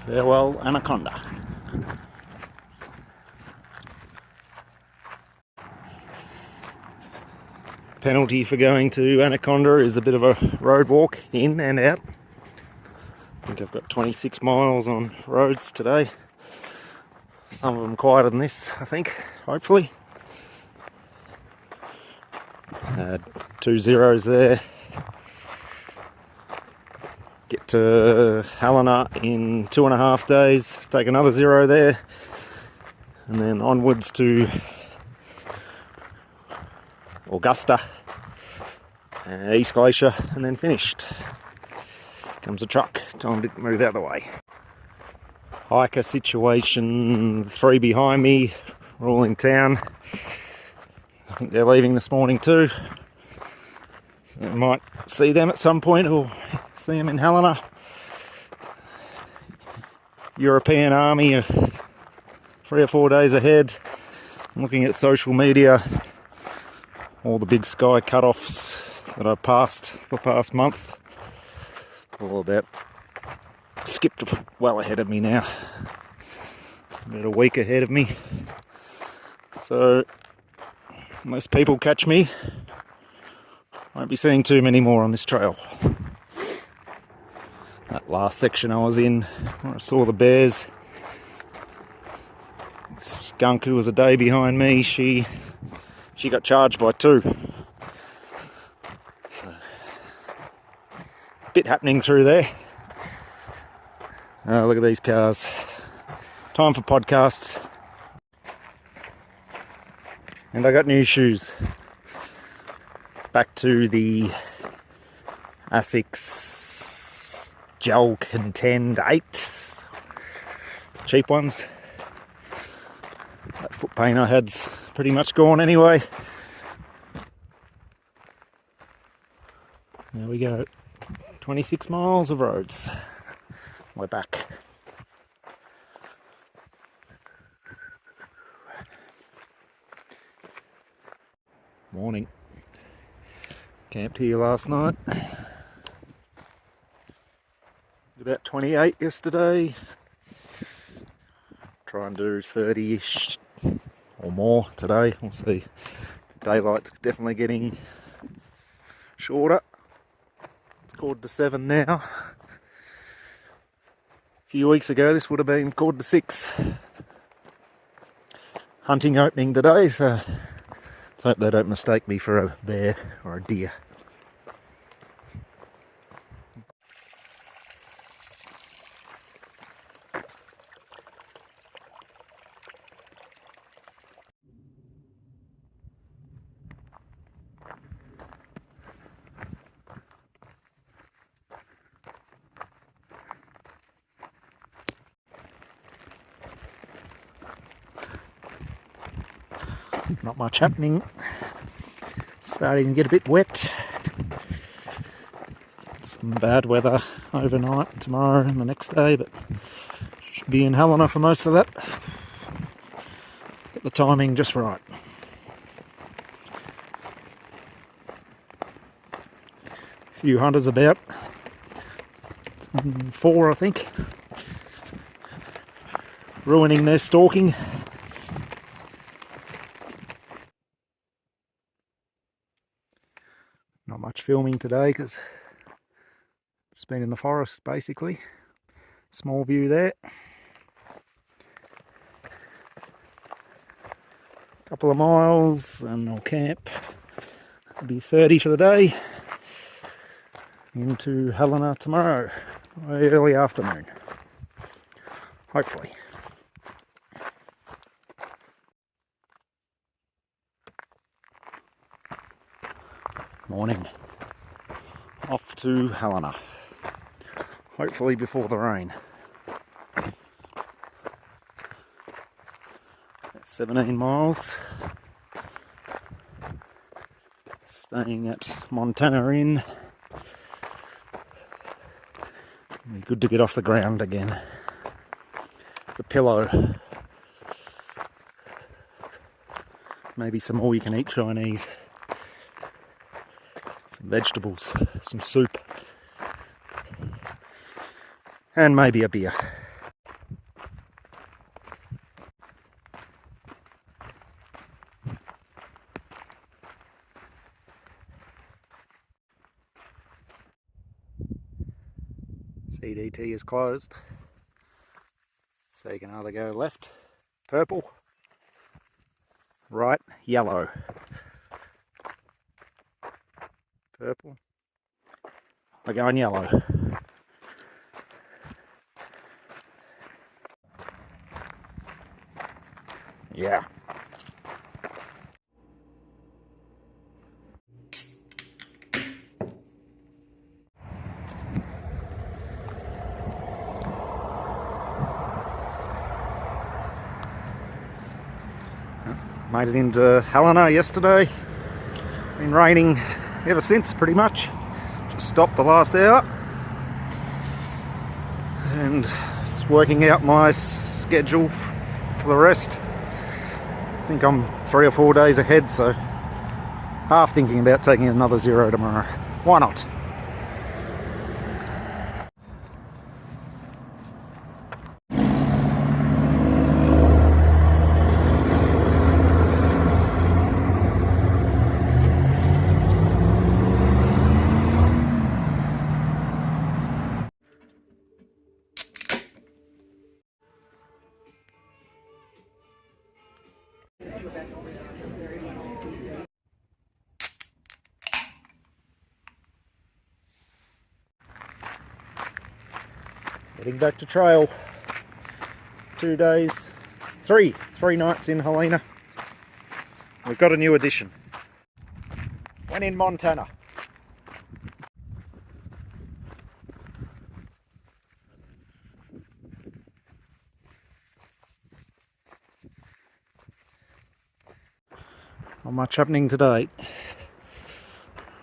Farewell, Anaconda. Penalty for going to Anaconda is a bit of a road walk in and out. I think I've got 26 miles on roads today. Some of them quieter than this, I think, hopefully. 2 zeros there. Get to Helena in 2.5 days, take another 0 there, and then onwards to Augusta, East Glacier, and then finished. Comes a truck, time to move out of the way. Hiker situation, 3 behind me, we're all in town. I think they're leaving this morning too. So I might see them at some point, or see them in Helena. European Army, 3 or 4 days ahead. I'm looking at social media, all the big sky cut-offs that I've passed the past month. All about skipped well ahead of me now. About a week ahead of me. So, unless people catch me, won't be seeing too many more on this trail. That last section I was in, where I saw the bears. Skunk, who was a day behind me, she got charged by 2. So, bit happening through there. Look at these cars. Time for podcasts. And I got new shoes. Back to the Asics Gel Contend 8s. Cheap ones. That foot pain I had's pretty much gone anyway. There we go. 26 miles of roads. We're back. Morning. Camped here last night. About 28 yesterday. Try and do 30-ish or more today. We'll see. Daylight's definitely getting shorter. It's 7:15 now. A few weeks ago this would have been 5:45. Hunting opening today, so let's hope they don't mistake me for a bear or a deer. Not much happening. Starting to get a bit wet. Some bad weather overnight, tomorrow and the next day, but should be in Helena for most of that. Get the timing just right. A few hunters about. 4, I think. Ruining their stalking. Not much filming today because just been in the forest basically. Small view there. Couple of miles and I'll camp. It'll be 30 for the day. Into Helena tomorrow, early afternoon. Hopefully. Morning. Off to Helena. Hopefully before the rain. That's 17 miles. Staying at Montana Inn. Be good to get off the ground again. The pillow. Maybe some all you can eat Chinese. Some vegetables, some soup, and maybe a beer. CDT is closed, so you can either go left, purple, right, yellow, purple, we're going yellow. Yeah. Made it into Helena yesterday. Been raining ever since, pretty much. Just stopped the last hour. And just working out my schedule for the rest. I think I'm 3 or 4 days ahead, so half thinking about taking another 0 tomorrow. Why not? Heading back to trail. 2 days, three nights in Helena. We've got a new addition. When in Montana. Not much happening today.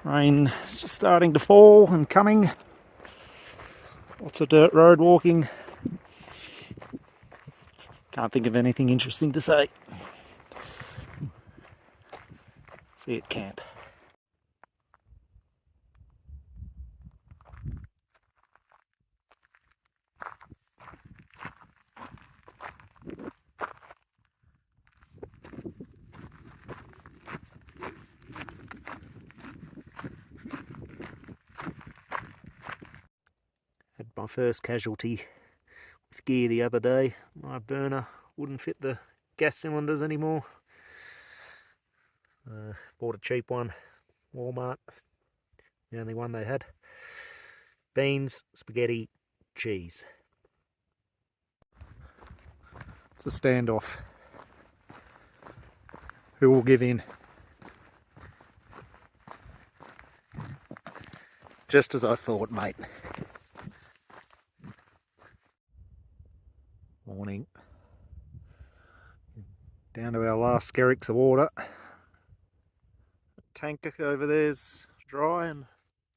Rain is just starting to fall and coming. Lots of dirt road walking. Can't think of anything interesting to say. See you at camp. Had my first casualty with gear the other day. My burner wouldn't fit the gas cylinders anymore. Bought a cheap one, Walmart, the only one they had. Beans, spaghetti, cheese. It's a standoff. Who will give in? Just as I thought, mate. Morning. Down to our last skerricks of water. The tank over there's dry and a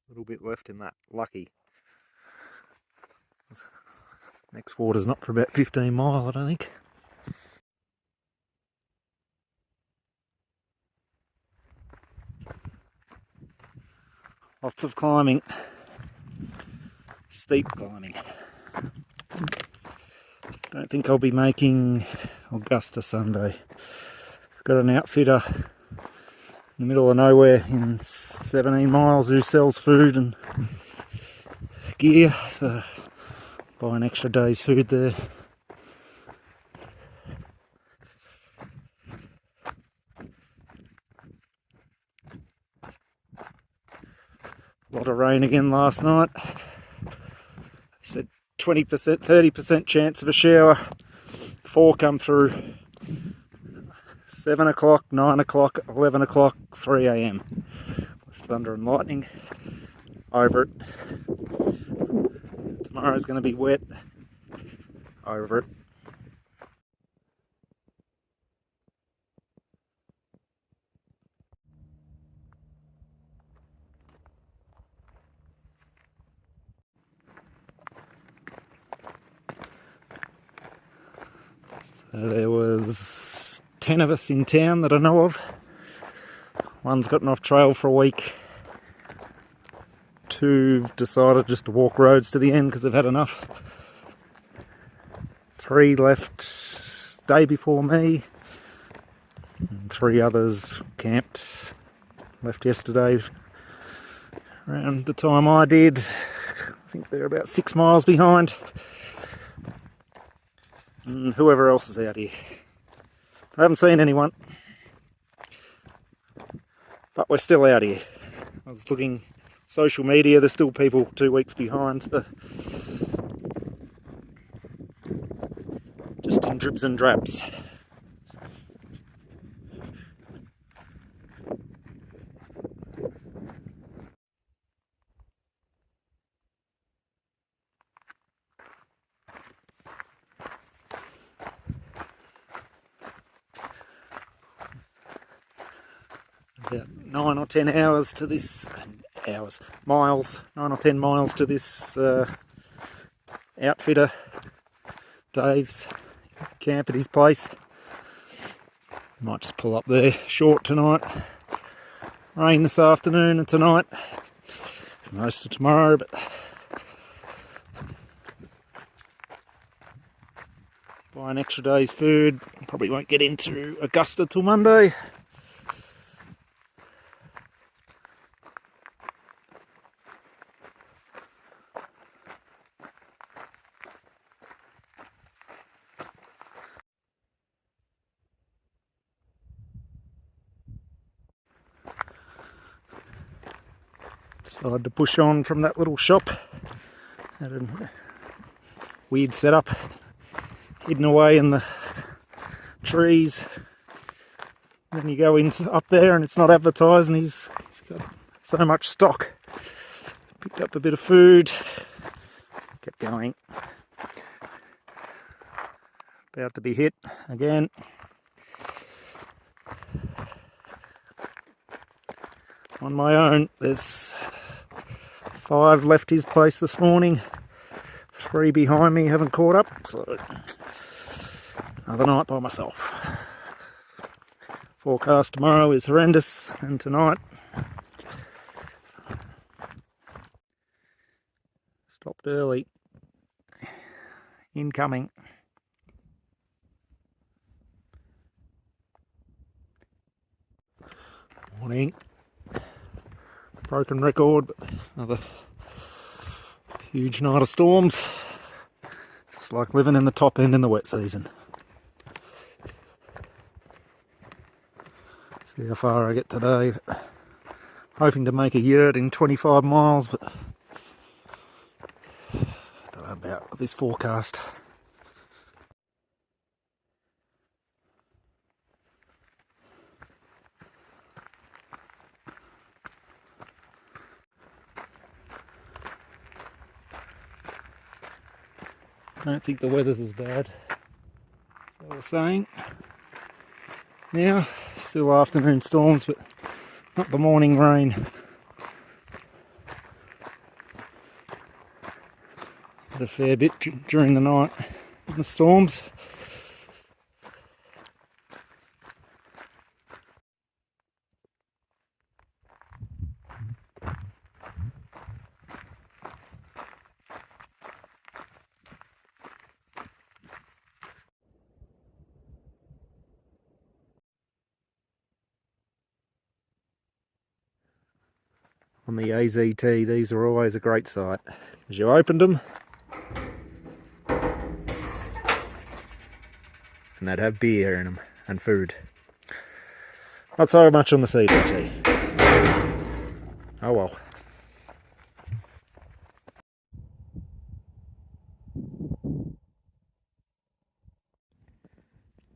little bit left in that. Lucky. Next water's not for about 15 mile, I don't think. Lots of climbing. Steep climbing. Don't think I'll be making Augusta Sunday. Got an outfitter in the middle of nowhere in 17 miles who sells food and gear, so buy an extra day's food there. A lot of rain again last night. Said 20%, 30% chance of a shower. 4 come through. 7 o'clock, 9 o'clock, 11 o'clock, 3 a.m. with thunder and lightning. Over it. Tomorrow's going to be wet. Over it. So there was 10 of us in town that I know of. One's gotten off trail for a week. 2 decided just to walk roads to the end because they've had enough. 3 left day before me. And 3 others camped. Left yesterday around the time I did. I think they're about 6 miles behind. And whoever else is out here. I haven't seen anyone. But we're still out here. I was looking social media, there's still people 2 weeks behind. So just in dribs and drabs. About 9 or 10 hours to this, miles, 9 or 10 miles to this outfitter, Dave's camp at his place. Might just pull up there short tonight. Rain this afternoon and tonight, most of tomorrow, but buy an extra day's food. Probably won't get into Augusta till Monday. Decided to push on from that little shop. Had a weird setup, hidden away in the trees. Then you go in up there and it's not advertised, and he's got so much stock. Picked up a bit of food, kept going. About to be hit again. On my own, there's 5 left his place this morning, 3 behind me, haven't caught up, so another night by myself. Forecast tomorrow is horrendous, and tonight stopped early. Incoming. Morning. Broken record, but another huge night of storms. Just like living in the top end in the wet season. See how far I get today. Hoping to make a yurt in 25 miles, but don't know about this forecast. I don't think the weather's as bad as I was saying. Now, still afternoon storms, but not the morning rain. Had a fair bit during the night in the storms. On the AZT, these are always a great sight, because you opened them and they'd have beer in them and food. Not so much on the CDT. Oh well.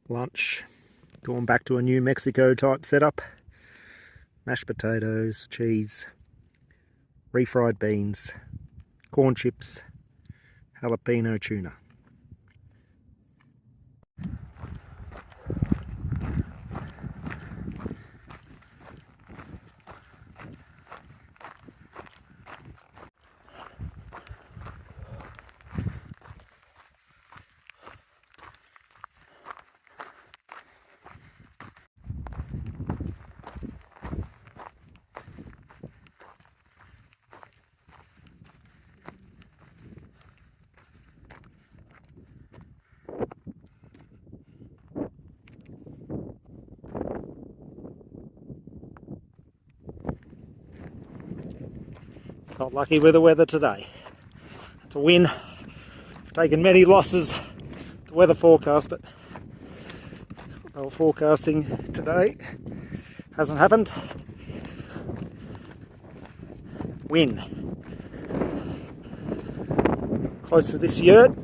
Lunch, going back to a New Mexico type setup. Mashed potatoes, cheese, refried beans, corn chips, jalapeno tuna. Got lucky with the weather today. It's a win. I've taken many losses, the weather forecast, but what they were forecasting today hasn't happened. Win. Close to this yurt.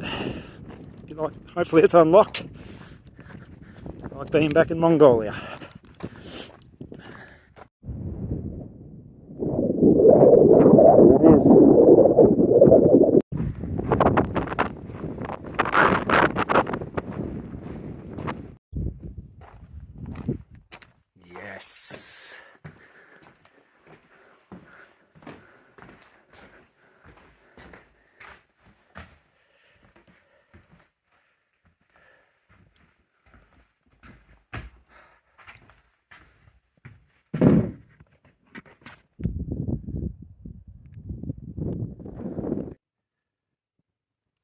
Hopefully it's unlocked. Like being back in Mongolia. There it is. Yes.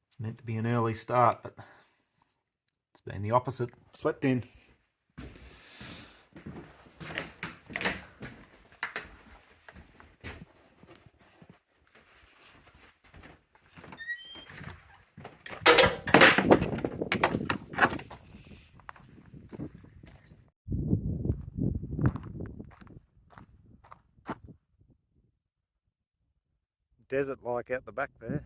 It's meant to be an early start, but it's been the opposite. Slept in. Desert like out the back there.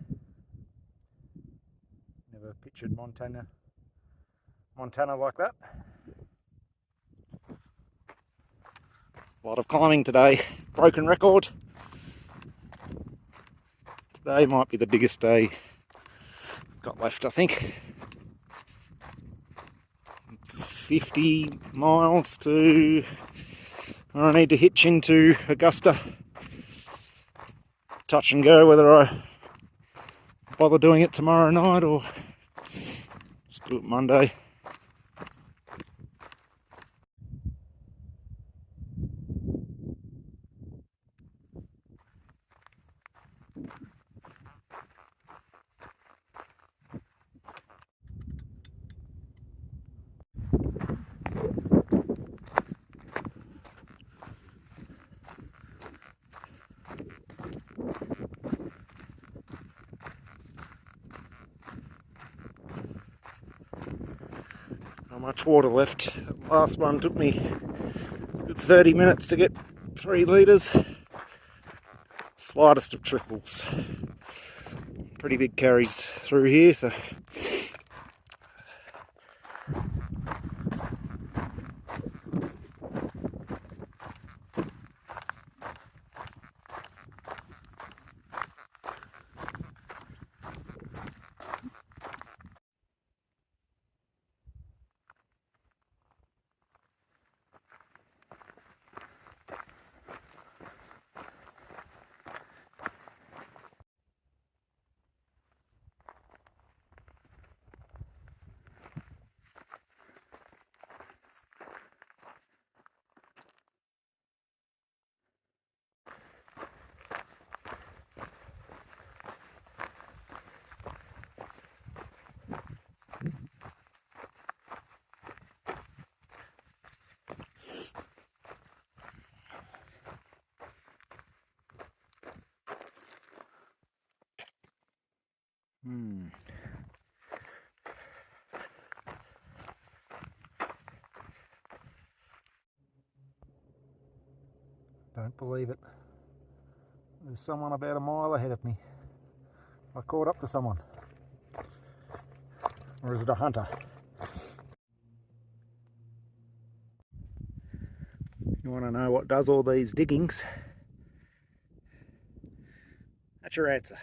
Never pictured Montana like that. A lot of climbing today. Broken record. Today might be the biggest day got left, I think. 50 miles to where I need to hitch into Augusta. Touch and go whether I bother doing it tomorrow night or just do it Monday. Not much water left. The last one took me 30 minutes to get 3 litres. Slightest of trickles. Pretty big carries through here, so don't believe it. There's someone about a mile ahead of me. I caught up to someone. Or is it a hunter? You want to know what does all these diggings? That's your answer.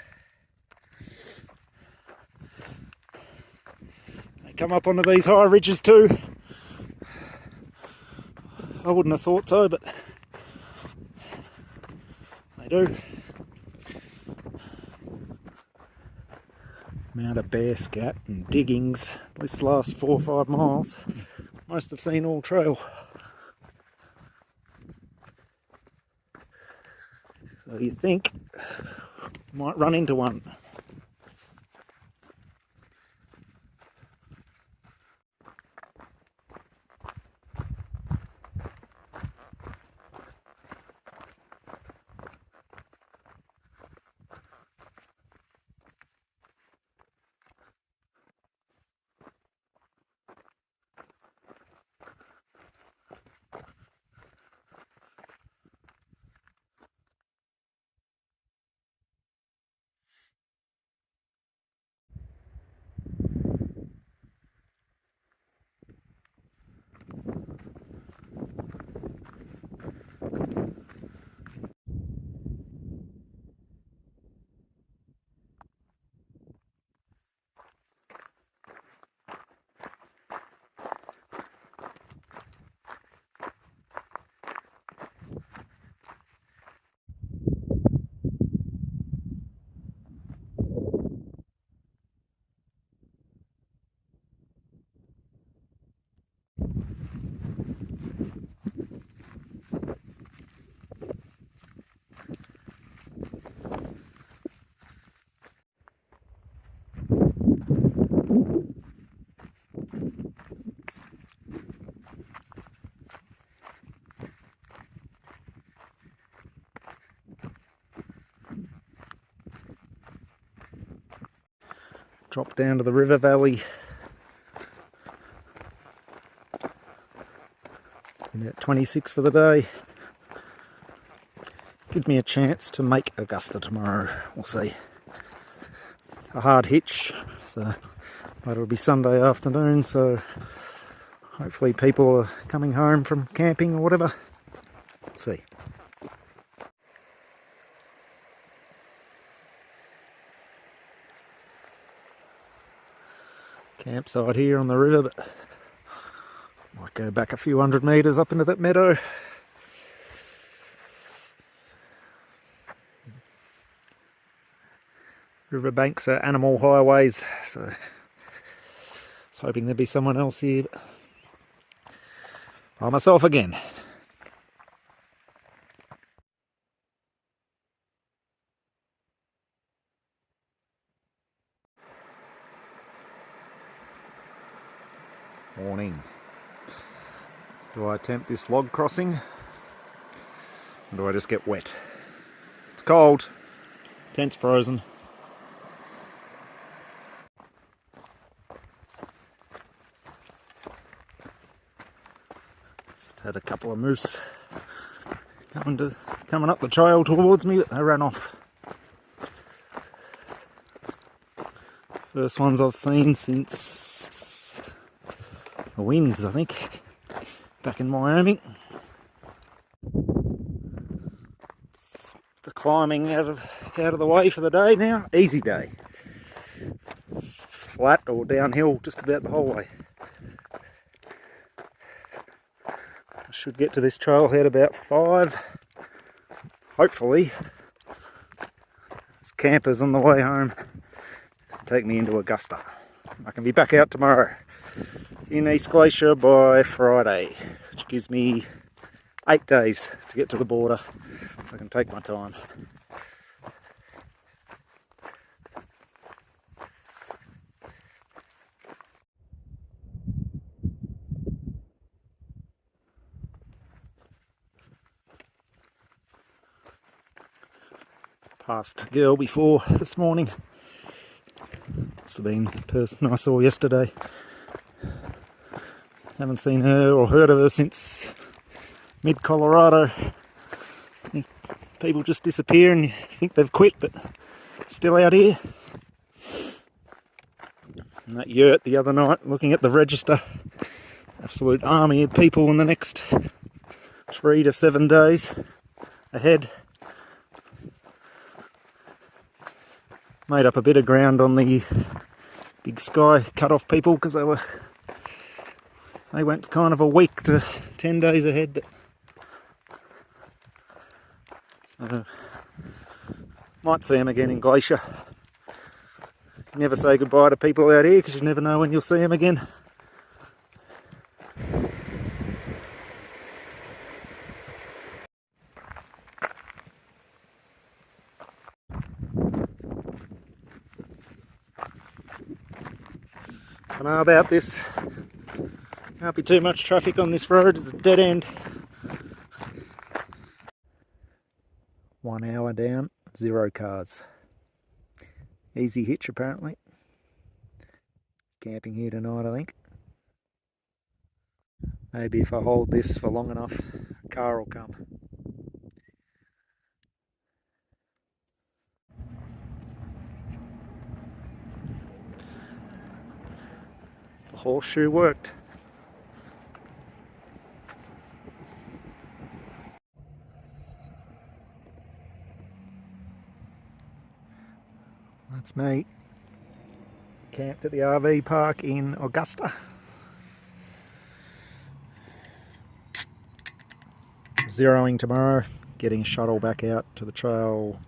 They come up onto these high ridges too. I wouldn't have thought so, but they do. Amount of bear scat and diggings this last 4 or 5 miles. Most have seen all trail. So you think might run into one. Drop down to the river valley. About 26 for the day. Gives me a chance to make Augusta tomorrow. We'll see. A hard hitch, so it'll be Sunday afternoon, so hopefully people are coming home from camping or whatever. Let's see. Campsite here on the river, but might go back a few hundred metres up into that meadow. Riverbanks are animal highways, so I was hoping there'd be someone else here. But by myself again. Morning. Do I attempt this log crossing? Or do I just get wet? It's cold. Tent's frozen. Just had a couple of moose coming up the trail towards me, but they ran off. First ones I've seen since the winds, I think, back in Wyoming. It's the climbing out of the way for the day now. Easy day. Flat or downhill just about the whole way. I should get to this trailhead about 5. Hopefully, there's campers on the way home. Take me into Augusta. I can be back out tomorrow in East Glacier by Friday, which gives me 8 days to get to the border, so I can take my time. Passed a girl before this morning. Must have been the person I saw yesterday. Haven't seen her or heard of her since mid-Colorado. People just disappear and you think they've quit, but still out here. And that yurt the other night, looking at the register, absolute army of people in the next 3 to 7 days ahead. Made up a bit of ground on the Big Sky cut-off people because they went kind of a week to 10 days ahead. But so, might see them again in Glacier. You never say goodbye to people out here because you never know when you'll see them again. I know about this. Can't be too much traffic on this road, it's a dead end. 1 hour down, 0 cars. Easy hitch apparently. Camping here tonight, I think. Maybe if I hold this for long enough, a car will come. The horseshoe worked. That's me. Camped at the RV park in Augusta. Zeroing tomorrow, getting a shuttle back out to the trail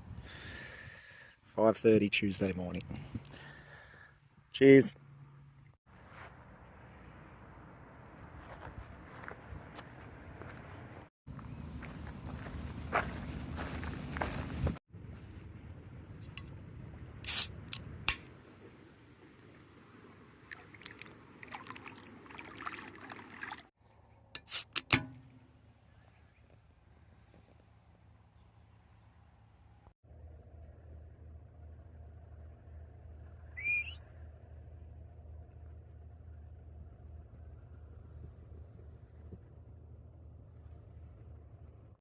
5:30 Tuesday morning. Cheers.